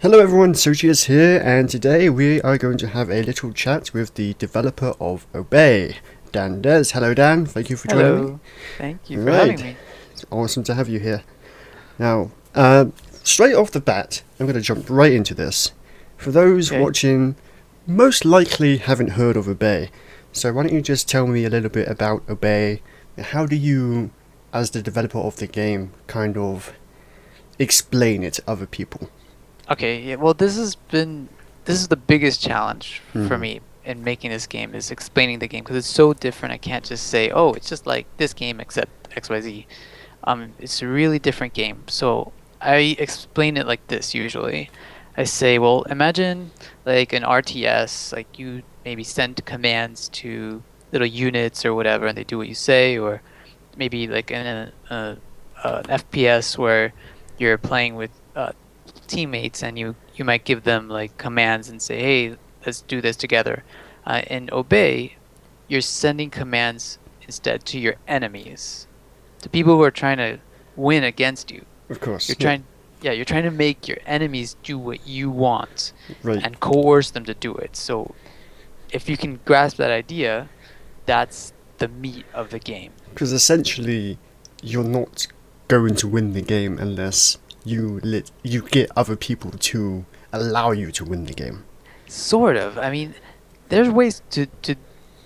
Hello everyone, Sochius here, and today we are going to have a little chat with the developer of Obey, Dan Des. Hello Dan, thank you for joining me. Hello. Thank you for Right, having me. it's awesome to have you here. Now, straight off the bat, I'm going to jump right into this. For those Okay. watching, most likely haven't heard of Obey, so why don't you just tell me a little bit about Obey, and how do you, as the developer of the game, kind of explain it to other people? Okay, yeah, well this is the biggest challenge for Mm-hmm. me in making this game is explaining the game because it's so different. I can't just say, "Oh, it's just like this game except XYZ." It's a really different game. So I explain it like this usually. I say, "Well, imagine like an RTS, like you maybe send commands to little units or whatever and they do what you say, or maybe like in an FPS where you're playing with teammates and you might give them like commands and say, hey, let's do this together. In Obey, you're sending commands instead to your enemies, to people who are trying to win against you. Of course, You're yeah, trying, yeah, you're trying to make your enemies do what you want right. and coerce them to do it. So if you can grasp that idea, that's the meat of the game. Because essentially, you're not going to win the game unless you get other people to allow you to win the game. Sort of. I mean, there's ways to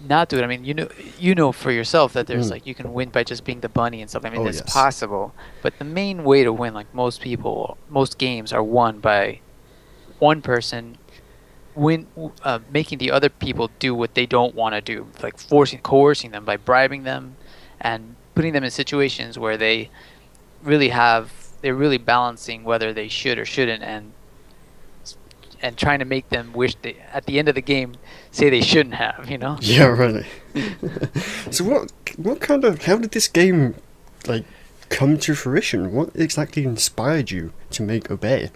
not do it. I mean, you know for yourself that there's Mm. like you can win by just being the bunny and stuff. I mean, Oh it's yes. possible. But the main way to win, like most games are won by one person making the other people do what they don't want to do, like coercing them by bribing them and putting them in situations where they're really balancing whether they should or shouldn't and trying to make them wish they at the end of the game say they shouldn't have, you know? Yeah, really. So what kind of how did this game like come to fruition? What exactly inspired you to make Obey?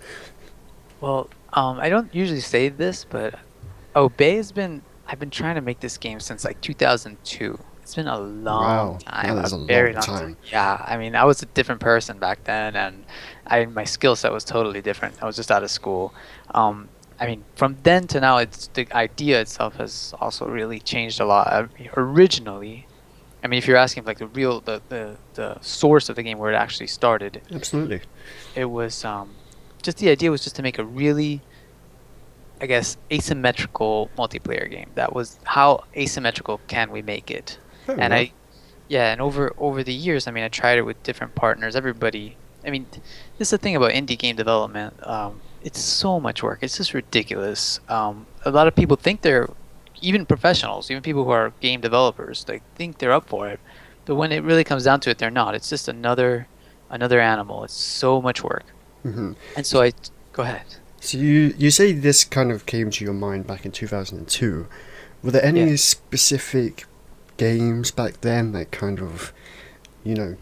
Well, I don't usually say this, but Obey I've been trying to make this game since like 2002. It's been a long Wow, time, that a is a very long long time. time. Yeah, I mean, I was a different person back then, and my skill set was totally different. I was just out of school. I mean, from then to now, it's the idea itself has also really changed a lot. Originally, I mean, if you're asking like the source of the game where it actually started, Absolutely. it was just the idea was just to make a really, I guess, asymmetrical multiplayer game. That was how asymmetrical can we make it? Fair And enough. yeah, and over the years, I mean, I tried it with different partners. Everybody, I mean, this is the thing about indie game development. It's so much work. It's just ridiculous. A lot of people think they're even professionals, even people who are game developers, they think they're up for it. But when it really comes down to it, they're not. It's just another animal. It's so much work. Hmm. And so I go ahead. So you say this kind of came to your mind back in 2002. Were there Yeah. any specific games back then that kind of, you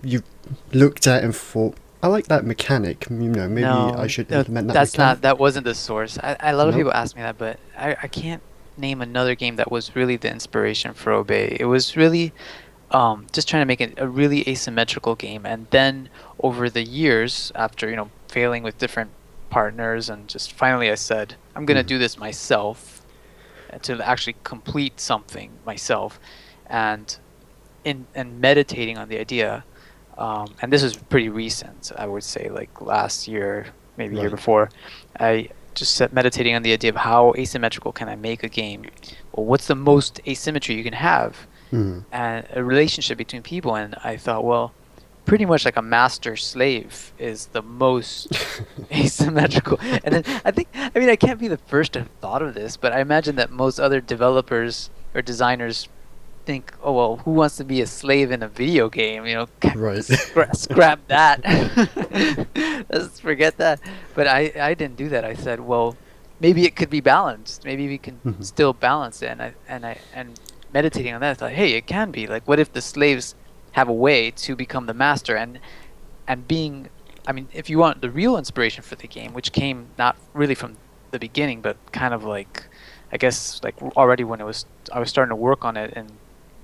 looked at and thought, I like that mechanic, maybe I No, should no, implement that mechanic? that wasn't the source. A lot of No? people ask me that, but I can't name another game that was really the inspiration for Obey. It was really just trying to make it a really asymmetrical game. And then over the years, after, failing with different partners and just finally I said, I'm gonna Mhm. do this myself to actually complete something myself. And in meditating on the idea, and this is pretty recent, I would say, like last year, maybe year Right. before, I just set meditating on the idea of how asymmetrical can I make a game? Well, what's the most asymmetry you can have? Mhm. And a relationship between people. And I thought, well, pretty much like a master slave is the most asymmetrical. And then I mean, I can't be the first to have thought of this, but I imagine that most other developers or designers think, oh well, who wants to be a slave in a video game? Right. Scrap that. Let's forget that. But I didn't do that. I said, well, maybe it could be balanced. Maybe we can Mhm. still balance it. And meditating on that, I thought, hey, it can be. Like, what if the slaves have a way to become the master and being, I mean, if you want the real inspiration for the game, which came not really from the beginning, but kind of like, I guess, like already when I was starting to work on it in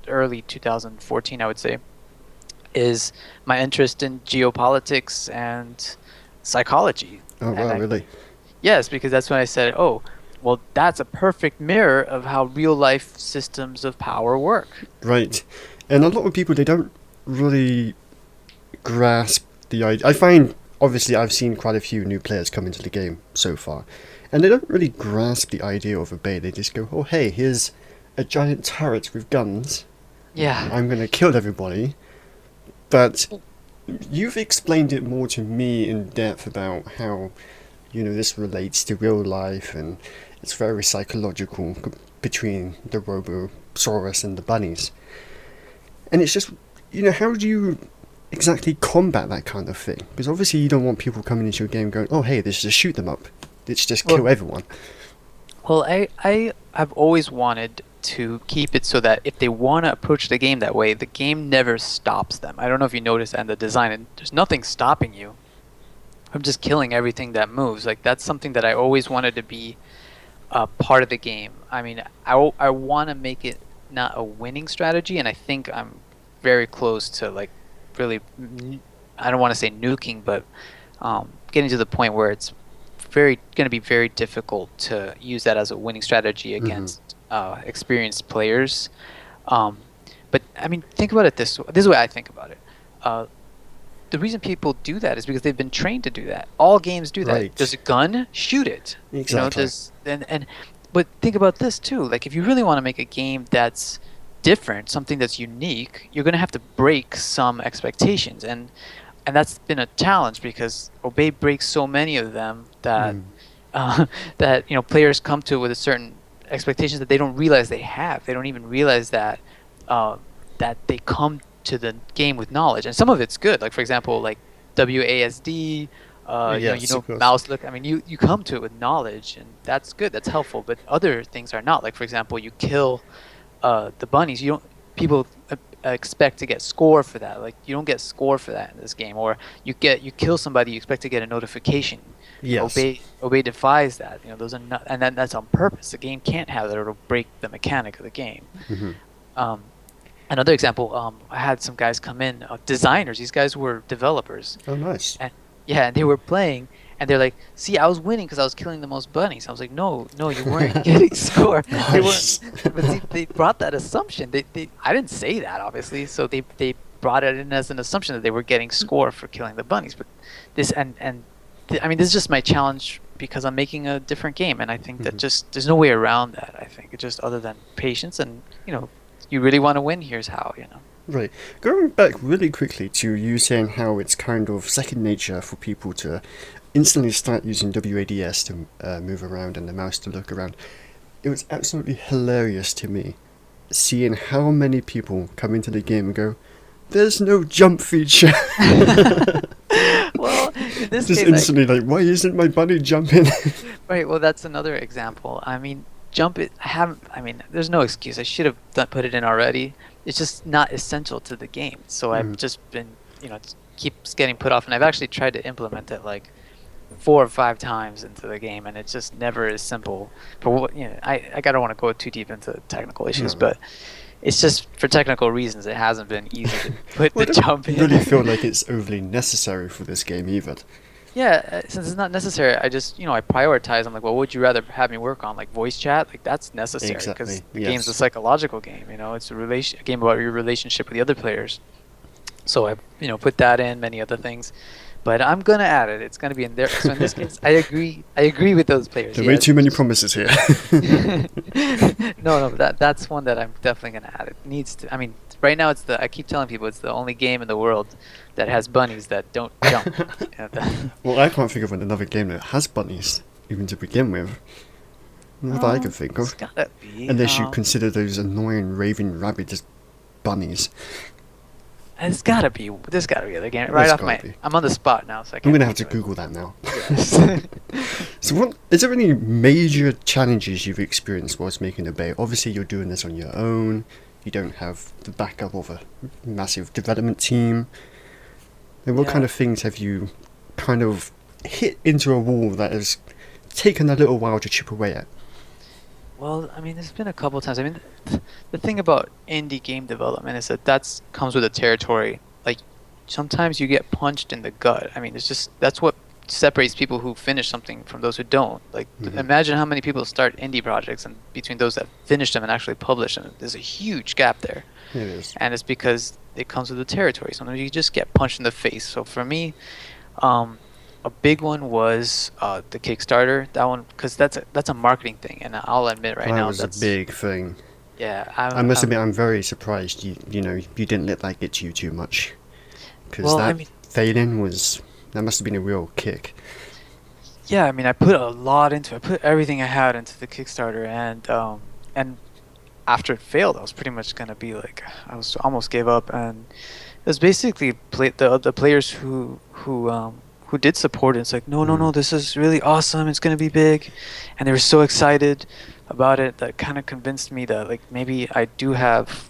early 2014, I would say, is my interest in geopolitics and psychology. Oh And wow, really? Yes, because that's when I said, oh, well, that's a perfect mirror of how real life systems of power work. Right. And a lot of people, they don't really grasp the idea. I find, obviously, I've seen quite a few new players come into the game so far, and they don't really grasp the idea of a bay. They just go, oh, hey, here's a giant turret with guns. Yeah. I'm going to kill everybody. But you've explained it more to me in depth about how, this relates to real life, and it's very psychological between the Robosaurus and the bunnies. And it's just, how do you exactly combat that kind of thing? Because obviously you don't want people coming into your game going, oh, hey, let's just shoot them up. Let's just kill everyone. Well, I have always wanted to keep it so that if they want to approach the game that way, the game never stops them. I don't know if you noticed in the design, and there's nothing stopping you from just killing everything that moves. Like, that's something that I always wanted to be part of the game. I mean, I want to make it not a winning strategy, and I think I'm very close to, like, really, I don't want to say nuking, but getting to the point where it's going to be very difficult to use that as a winning strategy against experienced players. But I mean, think about it this way. This is the way I think about it. The reason people do that is because they've been trained to do that. All games do that. Right. There's a gun, shoot it. Exactly. But think about this too. Like, if you really want to make a game that's different, something that's unique, you're going to have to break some expectations, and that's been a challenge because Obey breaks so many of them that that players come to with a certain expectations that they don't realize they have. They don't even realize that that they come to the game with knowledge, and some of it's good. Like, for example, like WASD, Yes, of course. mouse look. I mean, you come to it with knowledge, and that's good. That's helpful. But other things are not. Like, for example, you kill the bunnies. You don't. People expect to get score for that. Like, you don't get score for that in this game. Or you kill somebody, you expect to get a notification. Yes. Obey defies that. Those are not, and that's on purpose. The game can't have that, or it'll break the mechanic of the game. Another example, I had some guys come in, designers. These guys were developers. Oh, nice. And they were playing, and they're like, "See, I was winning because I was killing the most bunnies." I was like, "No, you weren't getting score." They weren't. But see, they brought that assumption. I didn't say that, obviously. So they brought it in as an assumption that they were getting score for killing the bunnies. But this I mean, this is just my challenge because I'm making a different game, and I think that just there's no way around that. I think it's just other than patience, and you really want to win. Here's how. Right. Going back really quickly to you saying how it's kind of second nature for people to instantly start using WADS to move around and the mouse to look around. It was absolutely hilarious to me seeing how many people come into the game and go, there's no jump feature. Well, in this Just case, instantly like, why isn't my bunny jumping? right. Well, that's another example. I mean, I mean, there's no excuse. I should have put it in already. It's just not essential to the game. So I've just been, it keeps getting put off, and I've actually tried to implement it like 4 or 5 times into the game, and it's just never as simple. For I don't want to go too deep into technical issues, but it's just for technical reasons. It hasn't been easy to put the jump in. I don't really feel like it's overly necessary for this game either. Yeah, since it's not necessary, I just, I prioritize. I'm like, well, what would you rather have me work on? Like voice chat? Like, that's necessary because Exactly, the game's a psychological game. It's a game about your relationship with the other players. So I, put that in, many other things. But I'm gonna add it. It's gonna be in there. So in this case, I agree with those players. There are way too many promises here. No, that's one that I'm definitely gonna add. It needs to. I mean, right now I keep telling people it's the only game in the world that has bunnies that don't jump. Well, I can't think of another game that has bunnies, even to begin with. Not that I can think of. It's gotta be. Unless you consider those annoying raving rabbits as bunnies. There's gotta be other game. I'm on the spot now, so I can't. I'm gonna have to Google that now. So, is there any major challenges you've experienced whilst making a bay? Obviously, you're doing this on your own. You don't have the backup of a massive development team. And what kind of things have you kind of hit into a wall that has taken a little while to chip away at? Well, I mean, there's been a couple times. I mean, the thing about indie game development is that comes with the territory. Like, sometimes you get punched in the gut. I mean, that's what separates people who finish something from those who don't. Like, Hmm. imagine how many people start indie projects, and between those that finish them and actually publish them, there's a huge gap there. It is. And it's because it comes with the territory. Sometimes you just get punched in the face. So for me, um, a big one was the Kickstarter. That one, because that's a marketing thing, and I'll admit right That now was a that's big thing. yeah. I must admit, I'm very surprised you didn't let that get to you too much, because Well, I that mean, failing that must have been a real kick. yeah, I mean, I put a lot into it. I put everything I had into the Kickstarter, and after it failed, I was pretty much gonna be like, I was almost gave up, and it was basically the players who did support it. It's like, no, no, Mm. no, this is really awesome. It's gonna be big, and they were so excited about it that kind of convinced me that like maybe I do have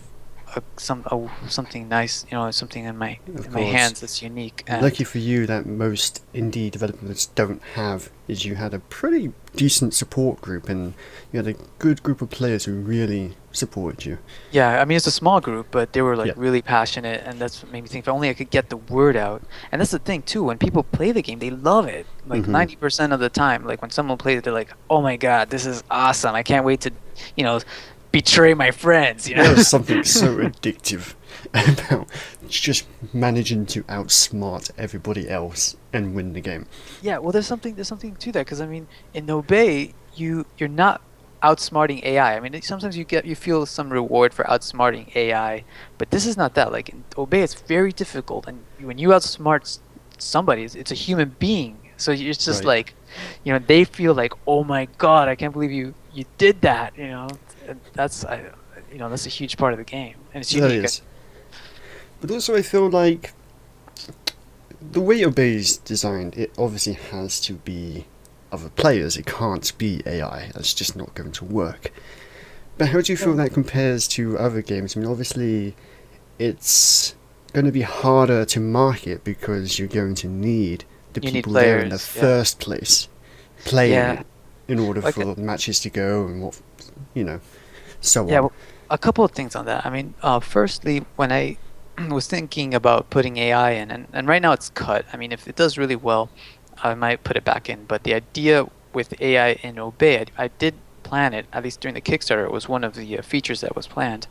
something nice, something in my Of my course. hands that's unique. Lucky And for you that most indie developers don't have is you had a pretty decent support group and you had a good group of players who really supported you. yeah, I mean, it's a small group, but they were like Yeah. really passionate, and that's what made me think if only I could get the word out. And that's the thing too, when people play the game, they love it. Like Hmm. 90% of the time, like when someone plays it, they're like, "Oh my God, this is awesome! I can't wait to, you know, betray my friends." There was something so addictive about just managing to outsmart everybody else and win the game. Yeah, well, there's something to that because I mean, in Obey, you're not outsmarting AI. I mean, sometimes you feel some reward for outsmarting AI, but this is not that. Like in Obey, it's very difficult, and when you outsmart somebody, it's a human being. So it's just Right. like, they feel like, oh my God, I can't believe you did that. And that's a huge part of the game, and it's That unique. is. But also I feel like the way Obey is designed, it obviously has to be other players. It can't be AI. That's just not going to work. But how do you feel that compares to other games? I mean, obviously, it's going to be harder to market because you're going to need the You need people there in the players, yeah. first place playing Yeah, it in order like for the matches to go and so Yeah, on. well, a couple of things on that. I mean, firstly, when I was thinking about putting AI in, and right now it's cut. I mean, if it does really well, I might put it back in. But the idea with AI in Obey, I did plan it, at least during the Kickstarter. It was one of the features that was planned.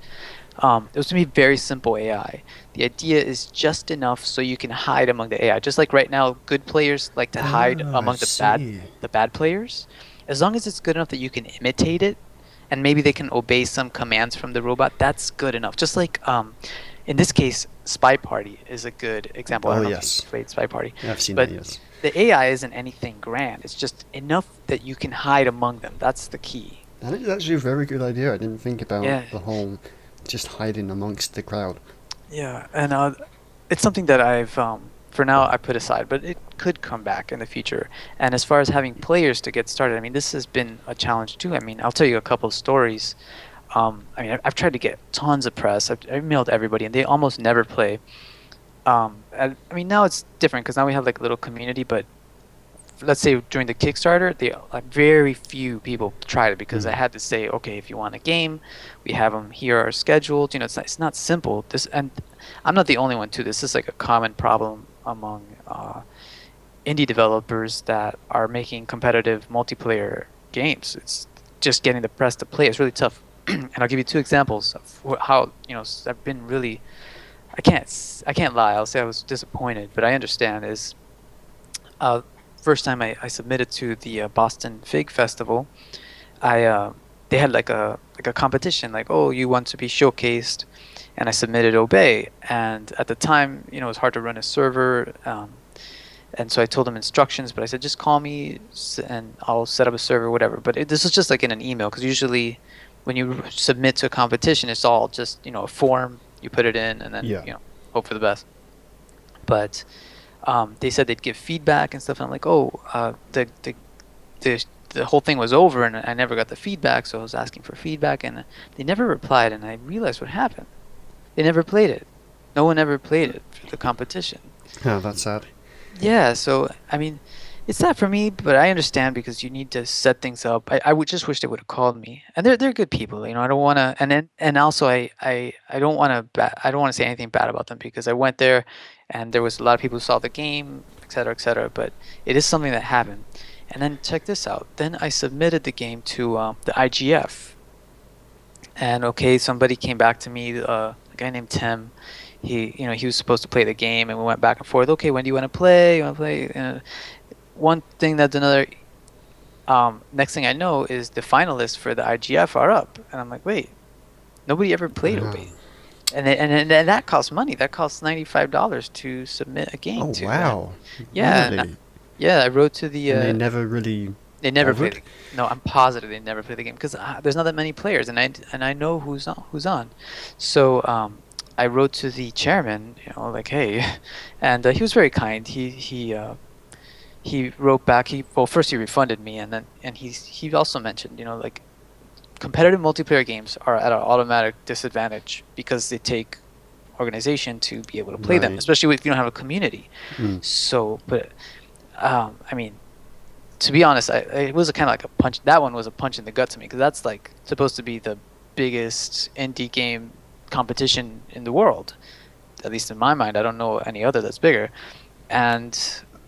It was to be very simple AI. The idea is just enough so you can hide among the AI. Just like right now, good players like to hide Oh, I among see. the bad players. As long as it's good enough that you can imitate it, and maybe they can obey some commands from the robot, that's good enough. Just like in this case, Spy Party is a good example. I Oh, don't know if yes. you played Spy Party, I've seen but that, yes. the AI isn't anything grand. It's just enough that you can hide among them. That's the key. That is actually a very good idea. I didn't think about Yeah, the whole just hiding amongst the crowd. yeah, and it's something that I've for now I put aside, but it could come back in the future. And as far as having players to get started, I mean, this has been a challenge too. I mean, I'll tell you a couple of stories. I mean, I've tried to get tons of press. I've emailed everybody, and they almost never play. And, I mean, now it's different because now we have like a little community. But let's say during the Kickstarter, like very few people tried it because I had to say, okay, if you want a game, we have them here are scheduled. It's not simple. And I'm not the only one too. This is like a common problem among indie developers that are making competitive multiplayer games. It's just getting the press to play. It's really tough. And I'll give you two examples of how I've been really. I can't lie. I'll say I was disappointed, but I understand. Is first time I submitted to the Boston Fig Festival, they had like a competition, like, oh, you want to be showcased, and I submitted Obey, and at the time, it was hard to run a server, and so I told them instructions, but I said just call me and I'll set up a server, whatever. But this was just like in an email, because usually when you submit to a competition, it's all just a form, you put it in, and then Yeah. hope for the best. But they said they'd give feedback and stuff, and I'm like, oh, the whole thing was over, and I never got the feedback, so I was asking for feedback, and they never replied, and I realized what happened. They never played it. No one ever played it for the competition. Oh, that's sad. Yeah, so I mean, It's not for me, but I understand because you need to set things up. I would just wish they would have called me. And they're good people, you know. I don't want to, and also I don't want to I don't want to say anything bad about them because I went there, and there was a lot of people who saw the game, et cetera, et cetera. But it is something that happened. And then check this out. Then I submitted the game to the IGF, and okay, somebody came back to me, a guy named Tim. He was supposed to play the game, and we went back and forth. Okay, when do you want to play? You want to play? One thing that's another. Next thing I know is the finalists for the IGF are up, and I'm like, wait, nobody ever played Wow. Obey, and that costs money. That costs $95 to submit a game Oh to, and wow, yeah, really? yeah, I wrote to the. And they never really They never played bothered? the. No, I'm positive they never played the game because there's not that many players, and I know who's on. So I wrote to the chairman, like, hey, and he was very kind. He wrote back. First he refunded me, and he also mentioned, like competitive multiplayer games are at an automatic disadvantage because they take organization to be able to play them, Right. especially if you don't have a community. Mm. So, but I mean, to be honest, it was kind of like a punch. That one was a punch in the gut to me because that's like supposed to be the biggest indie game competition in the world, at least in my mind. I don't know any other that's bigger. And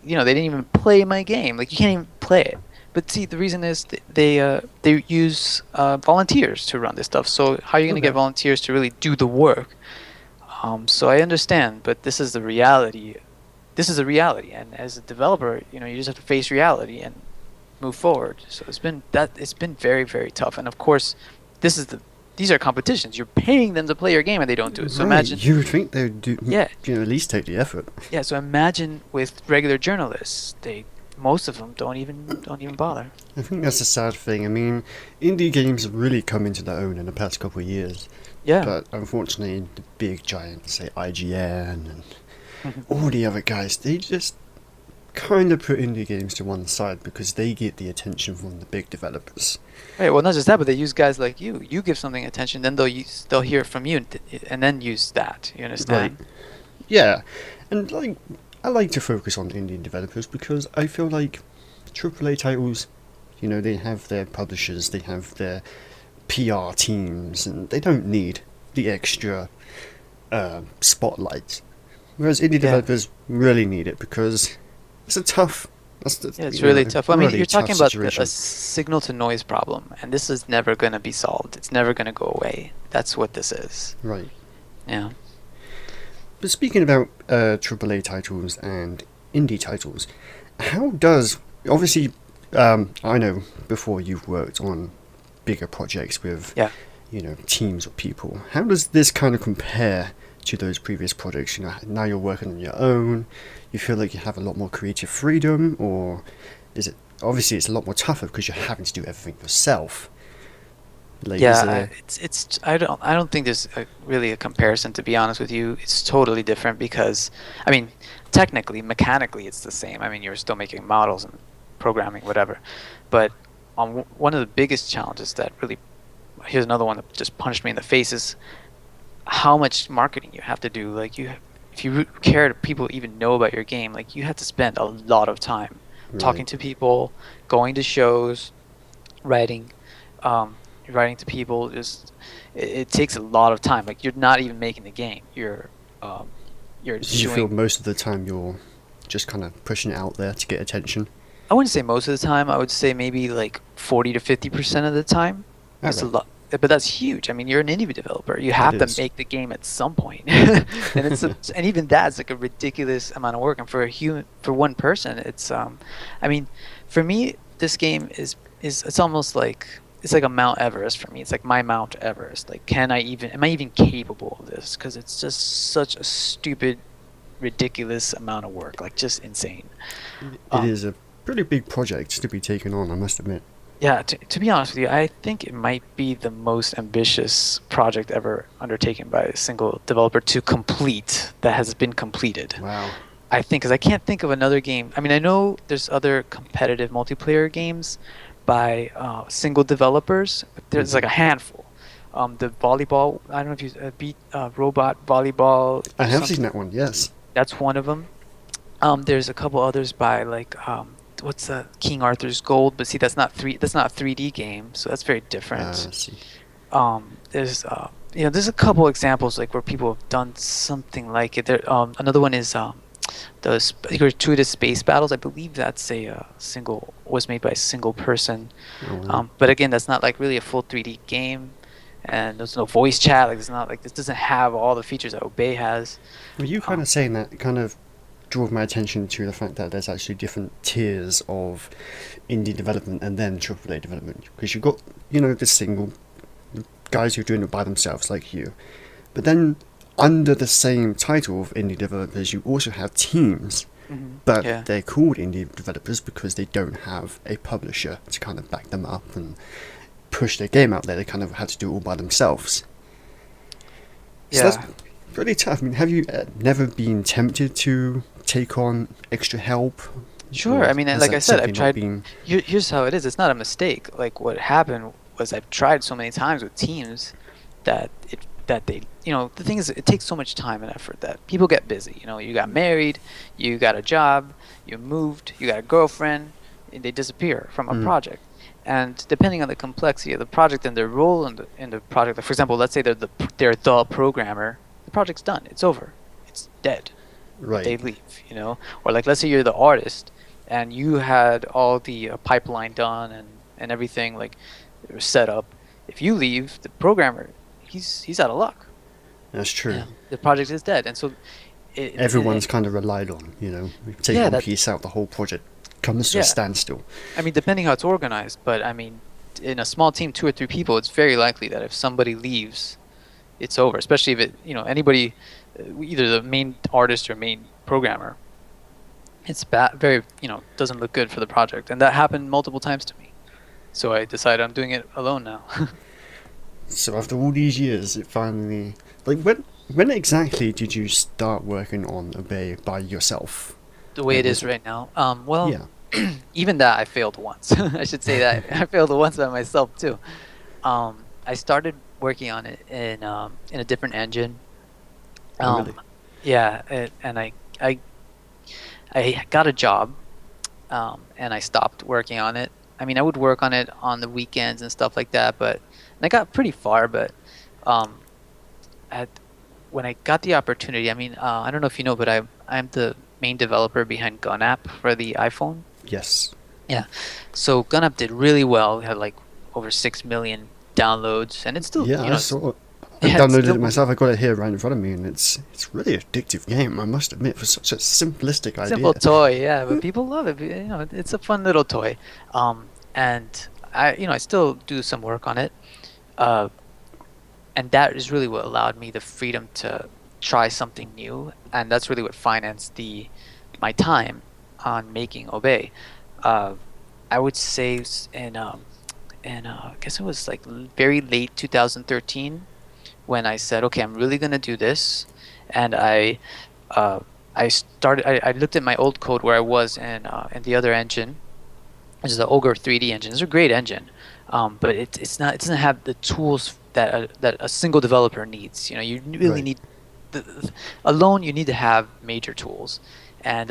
they didn't even play my game. Like you can't even play it. But see, the reason is they use volunteers to run this stuff. So how are you going to get Okay. volunteers to really do the work? So I understand, but this is the reality. This is a reality, and as a developer, you just have to face reality and move forward. So it's been very, very tough. And of course, these are competitions. You're paying them to play your game, and they don't do it. So Right. imagine, You would think they would do, yeah, at least take the effort. yeah. So imagine with regular journalists, most of them don't even bother. I think that's a sad thing. I mean, indie games have really come into their own in the past couple of years, Yeah. but unfortunately, the big giants, say IGN and all the other guys, they just kind of put indie games to one side because they get the attention from the big developers. Right. Well, not just that, but they use guys like you. You give something attention, then they'll hear it from you, and then use that. You Right. understand? Yeah, and like I like to focus on indie developers because I feel like AAA titles, they have their publishers, they have their PR teams, and they don't need the extra spotlight. Whereas indie Yeah. developers really need it because it's a tough. That's the, Yeah, it's really tough. I mean, really you're tough talking about situation. a signal to noise problem, and this is never going to be solved. It's never going to go away. That's what this is. Right. Yeah. But speaking about AAA titles and indie titles, how does obviously I know before you've worked on bigger projects with Yeah. teams of people. How does this kind of compare to those previous projects? Now you're working on your own. You feel like you have a lot more creative freedom, or is it obviously it's a lot more tougher because you're having to do everything yourself? Like, is Yeah, there? I don't think there's really a comparison, to be honest with you. It's totally different because I mean, technically, mechanically it's the same. I mean, you're still making models and programming whatever. But one of the biggest challenges that really, here's another one that just punched me in the face, is how much marketing you have to do. Like if you care to people even know about your game, like you have to spend a lot of time talking Right. to people, going to shows, writing, um, writing to people. Just it takes a lot of time. Like you're not even making the game. Um, you're Do you feel doing. most of the time you're just kind of pushing it out there to get attention? I wouldn't say most of the time. I would say maybe like 40 to 50% of the time. It's a Alright. lot, but that's huge. I mean, you're an indie developer. You It have to is. make the game at some point, and and even that's like a ridiculous amount of work. And for a human, for one person, I mean, for me, this game is it's almost like it's like a Mount Everest for me. It's like my Mount Everest. Like, am I even capable of this? Because it's just such a stupid, ridiculous amount of work. Like, just insane. It Um, is a pretty big project to be taken on, I must admit. Yeah, to be honest with you, I think it might be the most ambitious project ever undertaken by a single developer to complete that has been completed. Wow. I think, because I can't think of another game. I mean, I know there's other competitive multiplayer games by single developers, but there's like a handful. The volleyball, I don't know if you beat robot volleyball. I have Something. seen that one, yes. That's one of them. There's a couple others by like what's King Arthur's Gold, but see that's not a 3D game, so that's very different. I see. There's there's a couple examples like where people have done something like it. There another one is the gratuitous space battles. I believe that's a single was made by a single person. Oh, wow. But again, that's not like really a full 3D game, and there's no voice chat. Like it's not like this doesn't have all the features that Obey has. Well, you kind Um, of saying that kind of drove my attention to the fact that there's actually different tiers of indie development and then AAA development. Because you've got, the single guys who are doing it by themselves, like you. But then, under the same title of indie developers, you also have teams. But yeah. they're called indie developers because they don't have a publisher to kind of back them up and push their game out there. They kind of have to do it all by themselves. So Yeah. that's really tough. I mean, have you never been tempted to take on extra help? Sure. Or I mean, has like that I said, I've simply not tried. been... Here's how it is. It's not a mistake. Like what happened was I've tried so many times with teams that they the thing is it takes so much time and effort that people get busy. You got married, you got a job, you moved, you got a girlfriend, and they disappear from a project. And depending on the complexity of the project and their role in the project, like for example, let's say they're the programmer, the project's done, it's over, it's dead. Right. They leave. Or like let's say you're the artist and you had all the pipeline done and everything like set up. If you leave, the programmer, he's out of luck. That's true. Yeah. The project is dead, and so Everyone's kind of relied on, take Yeah, one piece out, the whole project comes to a Yeah. standstill. I mean, depending how it's organized, but I mean, in a small team, 2 or 3 people, it's very likely that if somebody leaves, it's over. Especially if anybody, either the main artist or main programmer, it's very, doesn't look good for the project, and that happened multiple times to me. So I decided I'm doing it alone now. So after all these years, it finally... Like, when exactly did you start working on Obey by yourself? The way it is right now. Well, even that I failed once. I should say that I failed once by myself too. I started working on it in a different engine. Really? Yeah, and I got a job, and I stopped working on it. I mean, I would work on it on the weekends and stuff like that, and I got pretty far. But when I got the opportunity, I mean, I don't know if you know, but I'm the main developer behind Gun App for the iPhone. Yes. Yeah, so Gun App did really well. It had like over 6 million downloads, and it's still Yeah, I saw it. I yeah, it's downloaded still- it myself. I got it here right in front of me, and it's really addictive game, I must admit, for such a simplistic idea. simple toy, yeah, but people love it. It's a fun little toy. And I still do some work on it. And that is really what allowed me the freedom to try something new, and that's really what financed my time on making Obey. I would say I guess it was like very late 2013 when I said, okay, I'm really gonna do this, and I started. I looked at my old code where I was in the other engine, which is the Ogre 3D engine. It's a great engine, but it doesn't have the tools that a single developer needs. You really Right. need alone. You need to have major tools, and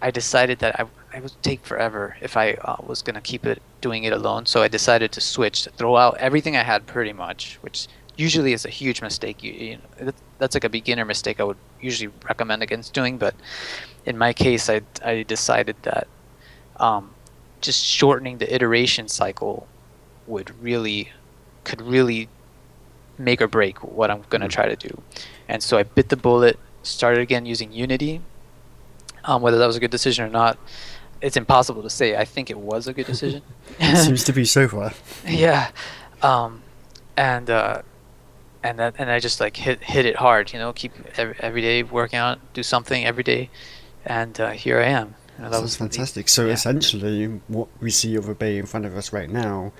I decided that I would take forever if I was gonna keep doing it alone. So I decided to switch, to throw out everything I had pretty much, which usually is a huge mistake. That's like a beginner mistake I would usually recommend against doing, but in my case, I decided that just shortening the iteration cycle could really make or break what I'm gonna try to do. And so I bit the bullet, started again using Unity. Whether that was a good decision or not, it's impossible to say. I think it was a good decision. Seems to be so far. Yeah, and I just like hit it hard. Keep every day working on it, do something every day, and here I am. That was fantastic. So yeah. essentially, what we see of Obey in front of us right now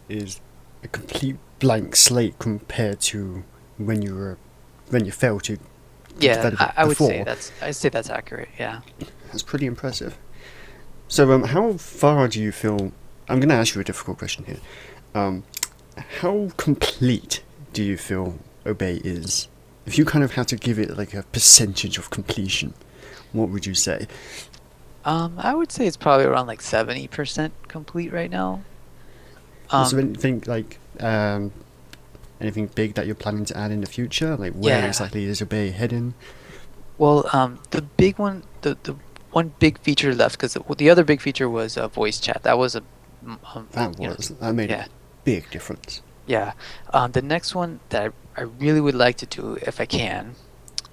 is a complete blank slate compared to when you failed to develop it I would say before. I'd say that's accurate. Yeah. That's pretty impressive. So, how far do you feel... I'm going to ask you a difficult question here. How complete do you feel Obey is? If you kind of had to give it like a percentage of completion, what would you say? I would say it's probably around like 70% complete right now. Is there Um, anything like anything big that you're planning to add in the future? Like where yeah. exactly is Obey heading? Well, the big one, the one big feature left, because the other big feature was voice chat. That was That made a yeah, big difference. yeah. The next one that I really would like to do, if I can,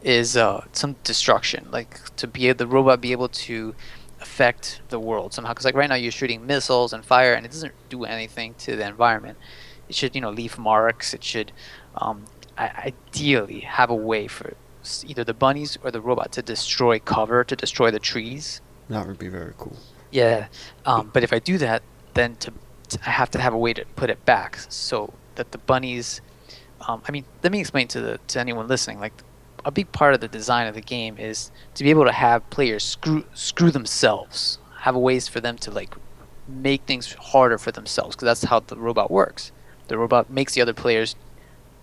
is some destruction, like to the robot be able to affect the world somehow. Because like right now you're shooting missiles and fire, and it doesn't do anything to the environment. It should, leave marks. It should, um, ideally, have a way for either the bunnies or the robot to destroy cover, to destroy the trees. That would be very cool. Yeah, but if I do that, then I have to have a way to put it back so that the bunnies. I mean, let me explain to anyone listening. Like, a big part of the design of the game is to be able to have players screw themselves, have ways for them to like make things harder for themselves, because that's how the robot works. The robot makes the other players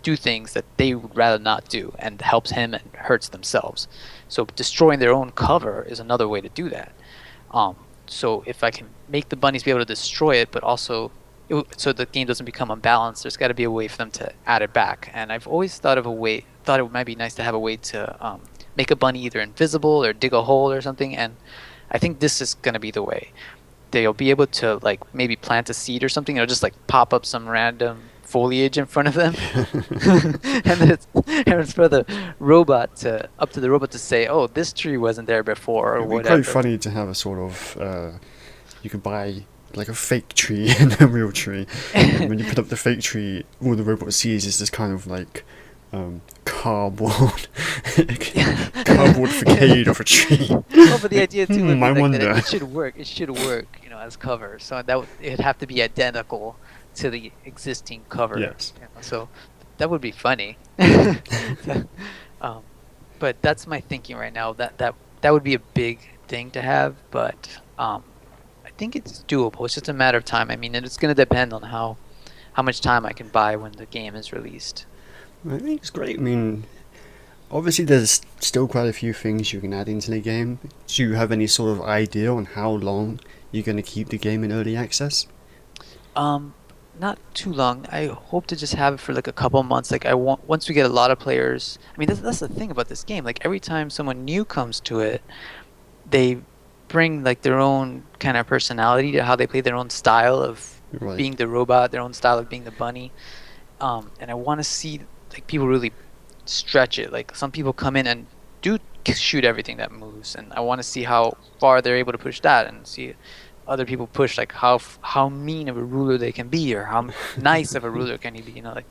do things that they would rather not do, and helps him and hurts themselves. So destroying their own cover is another way to do that. Um, so if I can make the bunnies be able to destroy it, but also so the game doesn't become unbalanced, there's got to be a way for them to add it back. And I've always thought it might be nice to have a way to make a bunny either invisible or dig a hole or something. And I think this is going to be the way. They'll be able to like maybe plant a seed or something. It'll just like pop up some random foliage in front of them, and it's for the robot to up to the robot to say, "Oh, this tree wasn't there before," or It'd be whatever. quite funny to have a sort of you could buy like a fake tree and a real tree, and when you put up the fake tree, all the robot sees is this kind of like cardboard cardboard facade of a tree. Oh, but the idea too would be I like that wonder. it should work. It should work, as cover. So it'd have to be identical to the existing cover. Yes. So that would be funny. um, but that's my thinking right now. That would be a big thing to have, but I think it's doable. It's just a matter of time. I mean, and it's going to depend on how much time I can buy when the game is released. I think it's great. I mean, obviously there's still quite a few things you can add into the game. Do you have any sort of idea on how long you're going to keep the game in early access? Um, Not too long. I hope to just have it for like a couple months. Like I want once we get a lot of players. I mean, that's the thing about this game. Like every time someone new comes to it, they bring like their own kind of personality to how they play, their own style of Right. being the robot, their own style of being the bunny. And I want to see like people really stretch it. Like some people come in and do shoot everything that moves, and I want to see how far they're able to push that, and see other people push like how mean of a ruler they can be, or how nice of a ruler can he be, like,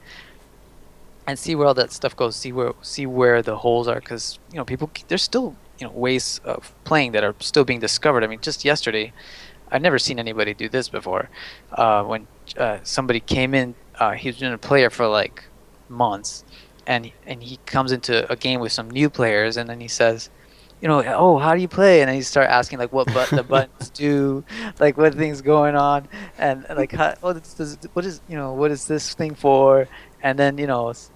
and see where all that stuff goes. See where the holes are, because people, there's still ways of playing that are still being discovered. I mean, just yesterday, I've never seen anybody do this before. When somebody came in, he was been a player for like months, and he comes into a game with some new players, and then he says, oh, how do you play? And then you start asking like the buttons do, like what things going on, and like what is this thing for? And then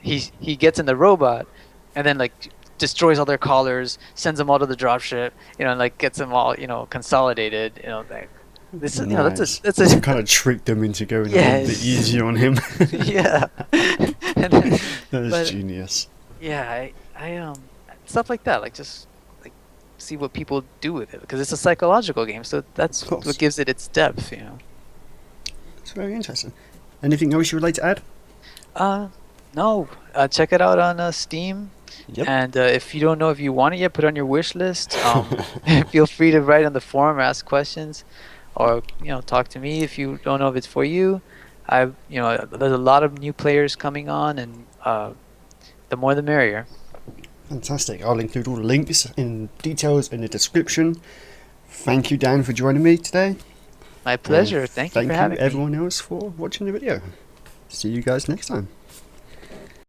he gets in the robot, and then like destroys all their collars, sends them all to the dropship, and like gets them all consolidated, like. This is, Nice. that's You a kind of tricked them into going a little bit yes, easier on him. yeah. And then, That is but genius. yeah, I stuff like that, like just like see what people do with it, because it's a psychological game, so that's Of course. what gives it its depth. It's very interesting. Anything else you would like to add? No, check it out on Steam. Yep. And if you don't know if you want it yet, put it on your wish list. Feel free to write on the forum, ask questions, or talk to me if you don't know if it's for you. There's a lot of new players coming on, and the more the merrier. Fantastic. I'll include all the links and details in the description. Thank you, Dan, for joining me today. My pleasure. Thank you for having me. everyone else for watching the video. See you guys next time.